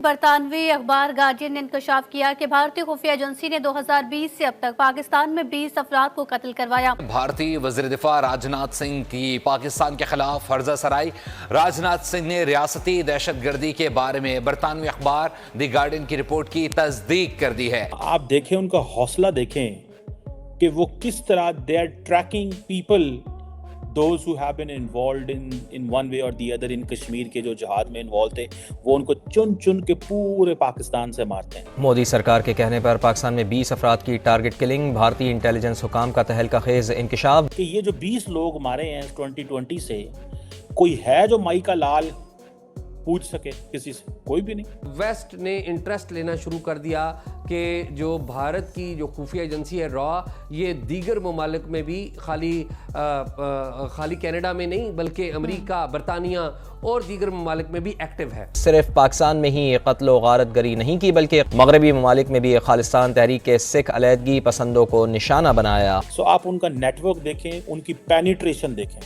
बरतानवी अखबार गार्डियन ने इंकशाफ किया कि भारतीय खुफिया एजेंसी ने 2020 से अब तक पाकिस्तान में 20 अफराद को कत्ल करवाया। भारतीय वज़ीर दिफा राजनाथ सिंह की पाकिस्तान के खिलाफ फर्जा सराई। राजनाथ सिंह ने रियासती दहशतगर्दी के बारे में बरतानवी अखबार द गार्डियन की रिपोर्ट की तस्दीक कर दी है। आप देखें, उनका हौसला देखें कि वो किस तरह they are tracking people those who have been involved in one way or the other in Kashmir के जो जहाद में इन्वॉल्व थे, वो उनको चुन चुन के पूरे पाकिस्तान से मारते हैं। मोदी सरकार के कहने पर पाकिस्तान में 20 अफराद की टारगेट किलिंग। भारतीय इंटेलिजेंस हुकाम का तहलका खेज इंकशाफ कि ये जो 20 लोग मारे हैं 2020 से, कोई है जो माई का लाल पूछ सके किसी से? कोई भी नहीं। वेस्ट ने इंटरेस्ट लेना शुरू कर दिया कि जो भारत की जो खुफिया एजेंसी है रॉ, ये दीगर ममालिक में भी खाली कनाडा में नहीं बल्कि अमेरिका, बरतानिया और दीगर ममालिक में भी एक्टिव है। सिर्फ पाकिस्तान में ही कत्ल व गारत गरी नहीं की बल्कि मगरबी ममालिक में भी खालिस्तान तहरीक के सिख अलहदगी पसंदों को निशाना बनाया। सो आप उनका नेटवर्क देखें, उनकी पेनिट्रेशन देखें,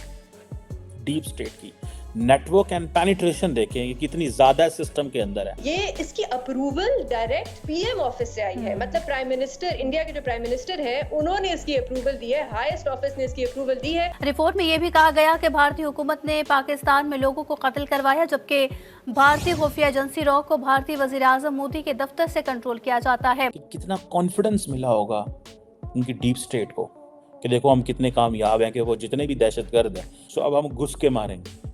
डीप स्टेट की नेटवर्क एंड पेनिट्रेशन देखें कि कितनी ज्यादा सिस्टम के अंदर है। ये इसकी अप्रूवल डायरेक्ट पीएम ऑफिस से आई है, मतलब प्राइम मिनिस्टर, इंडिया के जो प्राइम मिनिस्टर है, उन्होंने इसकी अप्रूवल दी है, हाईएस्ट ऑफिस ने इसकी अप्रूवल दी है। रिपोर्ट में ये भी कहा गया कि भारतीय हुकूमत ने पाकिस्तान में लोगों को कत्ल करवाया, जबकि भारतीय खुफिया एजेंसी रॉ को भारतीय वजीर आजम मोदी के दफ्तर से कंट्रोल किया जाता है। कितना कॉन्फिडेंस मिला होगा उनकी डीप स्टेट को कि देखो हम कितने कामयाब हैं कि वो जितने भी दहशतगर्द हैं, सो अब हम घुस के मारेंगे।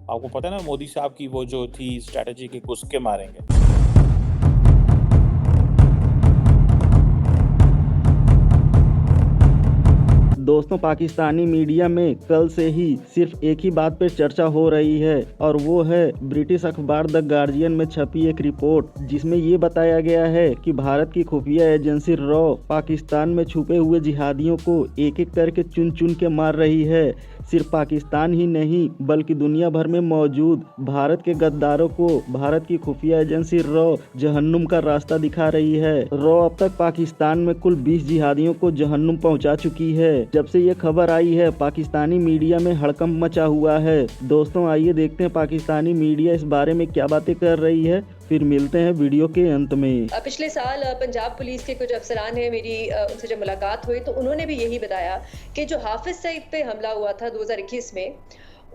आपको पता है ना मोदी साहब की वो जो थी स्ट्रैटेजी की, घुस के मारेंगे। दोस्तों, पाकिस्तानी मीडिया में कल से ही सिर्फ एक ही बात पर चर्चा हो रही है और वो है ब्रिटिश अखबार द गार्जियन में छपी एक रिपोर्ट, जिसमें ये बताया गया है कि भारत की खुफिया एजेंसी रॉ पाकिस्तान में छुपे हुए जिहादियों को एक एक करके चुन चुन के मार रही है। सिर्फ पाकिस्तान ही नहीं बल्कि दुनिया भर में मौजूद भारत के गद्दारों को भारत की खुफिया एजेंसी रॉ जहन्नुम का रास्ता दिखा रही है। रॉ अब तक पाकिस्तान में कुल 20 जिहादियों को जहन्नुम पहुंचा चुकी है। जब से ये खबर आई है, पाकिस्तानी मीडिया में हड़कंप मचा हुआ है। दोस्तों, आइए देखते हैं पाकिस्तानी मीडिया इस बारे में क्या बातें कर रही है, फिर मिलते हैं वीडियो के अंत में। पिछले साल पंजाब पुलिस के कुछ अफसरान हैं, मेरी उनसे जब मुलाकात हुई तो उन्होंने भी यही बताया कि जो हाफिज सईद पे हमला हुआ था 2021 में,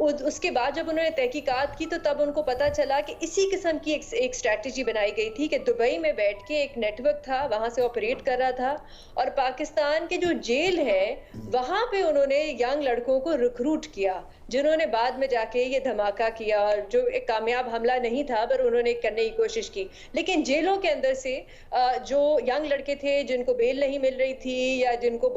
उसके बाद जब उन्होंने तहकीकात की तो तब उनको पता चला कि इसी किस्म की एक स्ट्रैटेजी बनाई गई थी कि दुबई में बैठ के एक नेटवर्क था, वहां से ऑपरेट कर रहा था और पाकिस्तान के जो जेल है वहां पे उन्होंने यंग लड़कों को रिक्रूट किया, जिन्होंने बाद में जाके ये धमाका किया, जो एक कामयाब हमला नहीं था पर उन्होंने करने की कोशिश की। लेकिन जेलों के अंदर से जो यंग लड़के थे जिनको बेल नहीं मिल रही थी या जिनको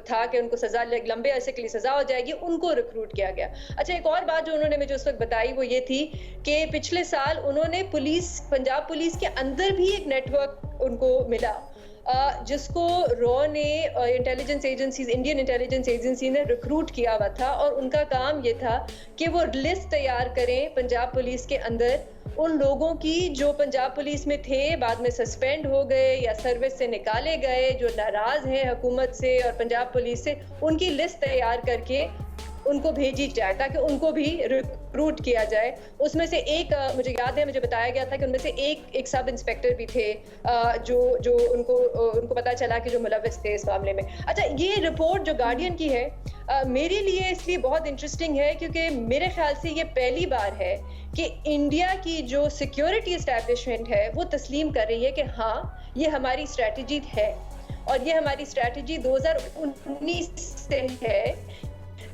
था कि उनको सजा, लंबे अरसे के लिए सजा हो जाएगी, उनको रिक्रूट किया गया। अच्छा, एक और बात जो उन्होंने मुझे उस वक्त बताई वो ये थी कि पिछले साल उन्होंने पंजाब पुलिस के अंदर भी एक नेटवर्क उनको मिला जिसको रॉ ने intelligence agencies, Indian intelligence agency ने रिक्रूट किया हुआ था और उनका काम ये था कि वो लिस्ट तैयार करें पंजाब पुलिस के अंदर उन लोगों की जो पंजाब पुलिस में थे, बाद में सस्पेंड हो गए या सर्विस से निकाले गए, जो नाराज हैं हुकूमत से और पंजाब पुलिस से, उनकी लिस्ट तैयार करके उनको भेजी जाए ताकि उनको भी रिक्रूट किया जाए। उसमें से एक मुझे याद है, मुझे बताया गया था कि उनमें से एक सब इंस्पेक्टर भी थे जो उनको पता चला कि जो मुलविस थे इस मामले में। अच्छा, ये रिपोर्ट जो गार्डियन की है मेरे लिए इसलिए बहुत इंटरेस्टिंग है क्योंकि मेरे ख्याल से ये पहली बार है कि इंडिया की जो सिक्योरिटी एस्टैब्लिशमेंट है वो तस्लीम कर रही है कि हाँ, ये हमारी स्ट्रैटेजी है और ये हमारी स्ट्रैटेजी 2019 से है।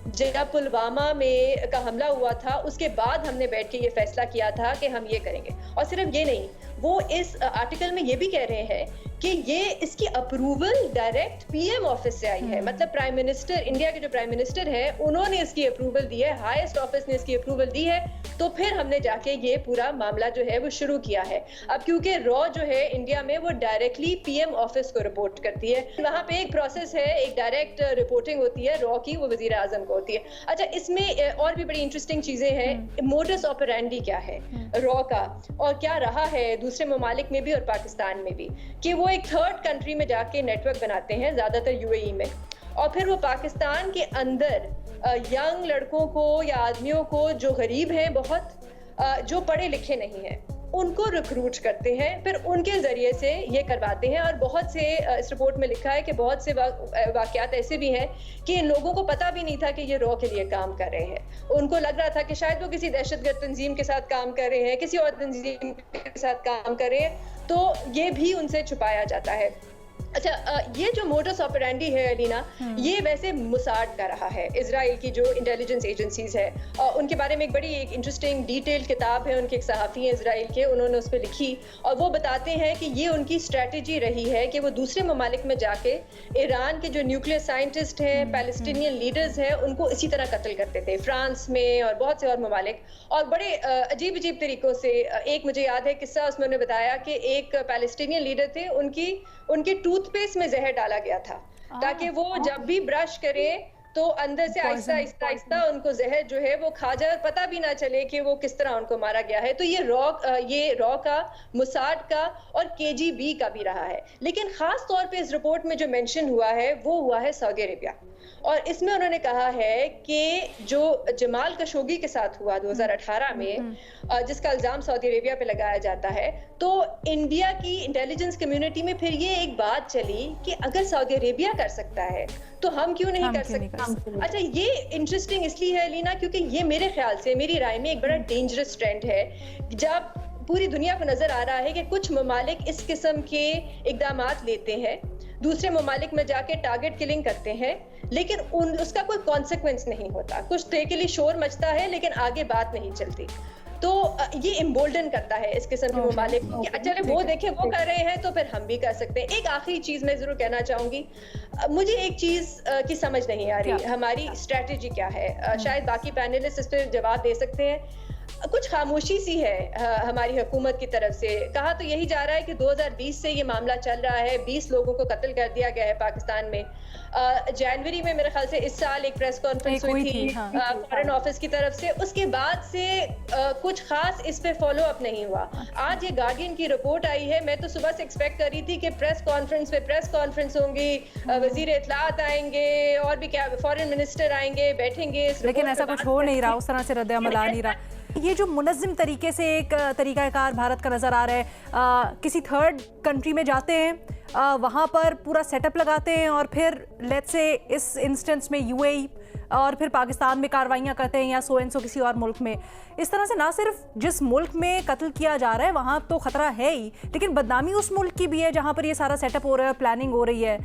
जब पुलवामा में का हमला हुआ था उसके बाद हमने बैठ के ये फैसला किया था कि हम ये करेंगे। और सिर्फ ये नहीं, वो इस आर्टिकल में ये भी कह रहे हैं कि ये इसकी अप्रूवल डायरेक्ट पीएम ऑफिस से आई है, मतलब प्राइम मिनिस्टर, इंडिया के जो प्राइम मिनिस्टर है उन्होंने इसकी अप्रूवल दी है, हाईएस्ट ऑफिस ने इसकी अप्रूवल दी है, तो फिर हमने जाके ये पूरा मामला जो है वो शुरू किया है। अब क्योंकि रॉ जो है इंडिया में वो डायरेक्टली पीएम ऑफिस को रिपोर्ट करती है, वहां पे एक प्रोसेस है, एक डायरेक्ट रिपोर्टिंग होती है रॉ की, वो वजीर आजम को होती है। अच्छा, इसमें और भी बड़ी इंटरेस्टिंग चीजें हैं, मोडस ऑपरेंडी क्या है रॉ का और क्या रहा है दूसरे ममालिक में भी और पाकिस्तान में भी, कि वो एक थर्ड कंट्री में जाके नेटवर्क बनाते हैं, ज्यादातर यूएई में, और फिर वो पाकिस्तान के अंदर यंग लड़कों को या आदमियों को जो गरीब हैं बहुत, जो पढ़े लिखे नहीं हैं, उनको रिक्रूट करते हैं, फिर उनके जरिए से ये करवाते हैं। और बहुत से इस रिपोर्ट में लिखा है कि बहुत से वाकयात ऐसे भी हैं कि इन लोगों को पता भी नहीं था कि ये रॉ के लिए काम कर रहे हैं। उनको लग रहा था कि शायद वो किसी दहशतगर्द तंजीम के साथ काम कर रहे हैं, किसी और तंजीम के साथ काम कर रहे हैं, तो ये भी उनसे छुपाया जाता है। अच्छा, ये जो मोडस ऑपरेंडी है अलीना, ये वैसे मुसाड का रहा है। इजराइल की जो इंटेलिजेंस एजेंसीज है उनके बारे में एक इंटरेस्टिंग डिटेल किताब है, उनके एक सहाफ़ी हैं इजराइल के, उन्होंने उस पर लिखी और वो बताते हैं कि ये उनकी स्ट्रेटजी रही है कि वो दूसरे ममालिक में जाके ईरान के जो न्यूक्लियर साइंटिस्ट हैं, पैलेस्टीनियन लीडर्स हैं, उनको इसी तरह कत्ल करते थे, फ्रांस में और बहुत से और ममालिक। और बड़े अजीब अजीब तरीक़ों से, एक मुझे याद है किस्सा, उसमें उन्होंने बताया कि एक पैलेस्टीनियन लीडर थे, उनके टूथपेस्ट में जहर डाला गया था ताकि वो जब भी ब्रश करें तो अंदर से आहिस्ता आहिस्ता उनको जहर जो है वो खा जाए और पता भी ना चले कि वो किस तरह उनको मारा गया है। तो ये रॉ का, मुसाड का और केजीबी का भी रहा है। लेकिन खास तौर पे इस रिपोर्ट में जो मेंशन हुआ है वो हुआ है सऊदी अरेबिया, और इसमें उन्होंने कहा है कि जो जमाल खशोगी के साथ हुआ 2018 में, जिसका इल्जाम सऊदी अरेबिया पे लगाया जाता है, तो इंडिया की इंटेलिजेंस कम्युनिटी में फिर ये एक बात चली कि अगर सऊदी अरेबिया कर सकता है तो हम क्यों नहीं कर सकते। अच्छा, ये इंटरेस्टिंग इसलिए है लीना क्योंकि ये मेरे ख्याल से, मेरी राय में, एक बड़ा डेंजरस ट्रेंड है। जब पूरी दुनिया को नजर आ रहा है कि कुछ ममालिक इस किस्म के इकदामात लेते हैं, दूसरे ममालिक में जाके टारगेट किलिंग करते हैं, लेकिन उसका कोई कॉन्सिक्वेंस नहीं होता, कुछ देर के लिए शोर मचता है लेकिन आगे बात नहीं चलती, तो ये एम्बोल्डन करता है इस किस्म के ममालिक कि चले वो देखें वो कर रहे हैं तो फिर हम भी कर सकते हैं। एक आखिरी चीज मैं जरूर कहना चाहूंगी, मुझे एक चीज की समझ नहीं आ रही, हमारी स्ट्रेटेजी क्या है। शायद बाकी पैनलिस्ट इस पर जवाब दे सकते हैं। कुछ खामोशी सी है हमारी हुकूमत की तरफ से। कहा तो यही जा रहा है कि 2020 से ये मामला चल रहा है, 20 लोगों को कत्ल कर दिया गया है पाकिस्तान में। जनवरी में मेरे ख्याल से इस साल एक प्रेस कॉन्फ्रेंस हुई थी फॉरेन ऑफिस की तरफ से, उसके बाद से कुछ खास इस पे फॉलो अप नहीं हुआ। आज ये गार्डियन की रिपोर्ट आई है, मैं तो सुबह से एक्सपेक्ट कर रही थी कि प्रेस कॉन्फ्रेंस पे प्रेस कॉन्फ्रेंस होंगी, वजीर इत्तलात आएंगे और भी क्या फॉरेन मिनिस्टर आएंगे, बैठेंगे, लेकिन ऐसा कुछ हो नहीं रहा, उस तरह से रद्द अमल आ नहीं रहा। ये जो मुनज़्ज़म तरीके से एक तरीक़ाकार भारत का नज़र आ रहा है, किसी थर्ड कंट्री में जाते हैं, वहाँ पर पूरा सेटअप लगाते हैं और फिर लेट्स से इस इंस्टेंस में यूएई और फिर पाकिस्तान में कार्रवाइयाँ करते हैं या सो एंड सो किसी और मुल्क में। इस तरह से ना सिर्फ जिस मुल्क में कत्ल किया जा रहा है वहाँ तो ख़तरा है ही, लेकिन बदनामी उस मुल्क की भी है जहाँ पर ये सारा सेटअप हो रहा है, प्लानिंग हो रही है।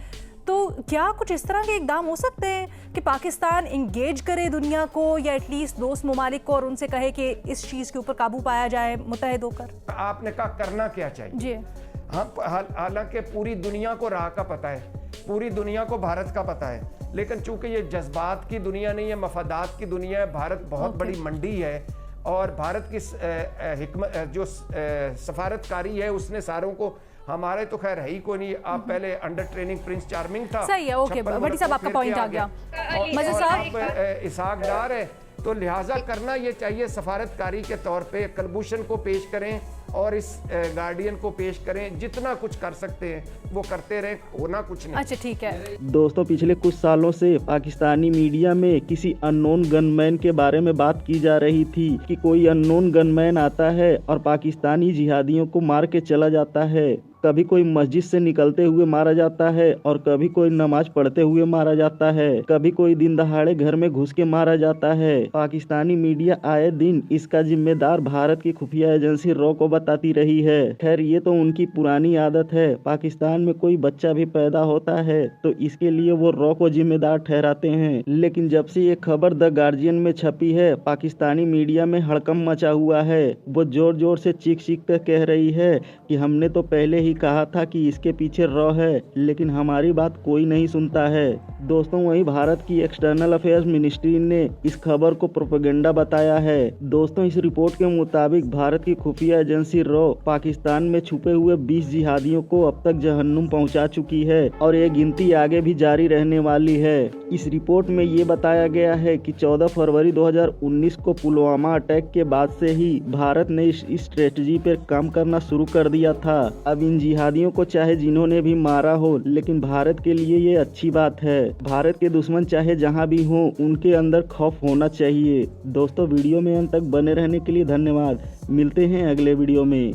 तो क्या कुछ इस तरह के इकदाम हो सकते हैं कि पाकिस्तान इंगेज करे दुनिया को या एटलीस्ट दोस्त ममालिक को और उनसे कहे कि इस चीज़ के ऊपर काबू पाया जाए मुत्तहिद होकर? आपने कहा करना क्या चाहिए जी हाँ, हालांकि पूरी दुनिया को राह का पता है, पूरी दुनिया को भारत का पता है, लेकिन चूंकि ये जज्बात की दुनिया नहीं है, मफादात की दुनिया है। भारत बहुत बड़ी मंडी है और भारत की जो सफारतकारी है उसने सारों को, हमारे तो खैर है ही को नहीं। आप पहले अंडर ट्रेनिंग प्रिंस चार्मिंग था, सही है, ओके भट्टी साहब आपका पॉइंट आ गया। मज़े साहब इसाक डार है, तो लिहाजा करना ये चाहिए सफारतकारी के तौर पे कलभूषण को पेश करें और इस गार्डियन को पेश करें, जितना कुछ कर सकते हैं वो करते रहें, होना कुछ नहीं। अच्छा ठीक है दोस्तों, पिछले कुछ सालों से पाकिस्तानी मीडिया में किसी अननोन गनमैन के बारे में बात की जा रही थी कि कोई अननोन गनमैन आता है और पाकिस्तानी जिहादियों को मार के चला जाता है। कभी कोई मस्जिद से निकलते हुए मारा जाता है और कभी कोई नमाज पढ़ते हुए मारा जाता है, कभी कोई दिन दहाड़े घर में घुस के मारा जाता है। पाकिस्तानी मीडिया आए दिन इसका जिम्मेदार भारत की खुफिया एजेंसी रॉ को बताती रही है। खैर ये तो उनकी पुरानी आदत है, पाकिस्तान में कोई बच्चा भी पैदा होता है तो इसके लिए वो रॉ को जिम्मेदार ठहराते हैं। लेकिन जब से ये खबर द गार्जियन में छपी है, पाकिस्तानी मीडिया में हड़कंप मचा हुआ है। वो जोर जोर से चीख चीख कर कह रही है कि हमने तो पहले ही कहा था कि इसके पीछे रॉ है, लेकिन हमारी बात कोई नहीं सुनता है। दोस्तों, वहीं भारत की एक्सटर्नल अफेयर्स मिनिस्ट्री ने इस खबर को प्रोपेगेंडा बताया है। दोस्तों, इस रिपोर्ट के मुताबिक भारत की खुफिया एजेंसी रॉ पाकिस्तान में छुपे हुए 20 जिहादियों को अब तक जहन्नुम पहुंचा चुकी है और ये गिनती आगे भी जारी रहने वाली है। इस रिपोर्ट में ये बताया गया है कि 14 फरवरी 2019 को पुलवामा अटैक के बाद से ही भारत ने इस स्ट्रेटजी पर काम करना शुरू कर दिया था। अब इन जिहादियों को चाहे जिन्होंने भी मारा हो, लेकिन भारत के लिए ये अच्छी बात है। भारत के दुश्मन चाहे जहां भी हों, उनके अंदर खौफ होना चाहिए। दोस्तों, वीडियो में अंत तक बने रहने के लिए धन्यवाद। मिलते हैं अगले वीडियो में।